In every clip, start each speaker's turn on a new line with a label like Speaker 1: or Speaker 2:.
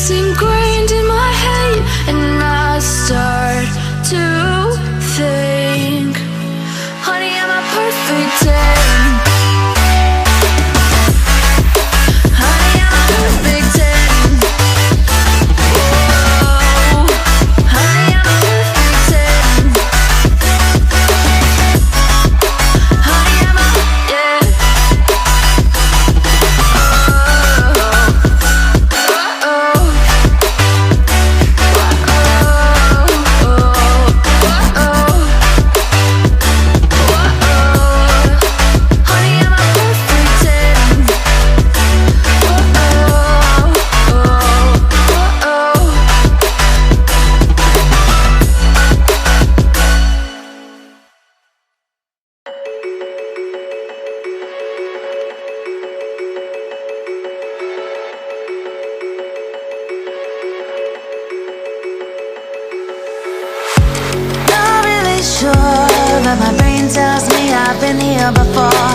Speaker 1: It's ingrained in my head, and I start to think, honey, I'm a perfect 10. Honey, I'm a perfect 10. Whoa. Honey, I'm a perfect 10. Honey, I'm a, yeah.
Speaker 2: But my brain tells me I've been here before.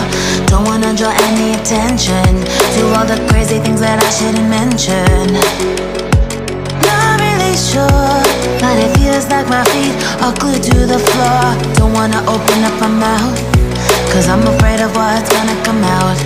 Speaker 2: Don't wanna draw any attention to all the crazy things that I shouldn't mention. Not really sure, but it feels like my feet are glued to the floor. Don't wanna open up my mouth, 'cause I'm afraid of what's gonna come out.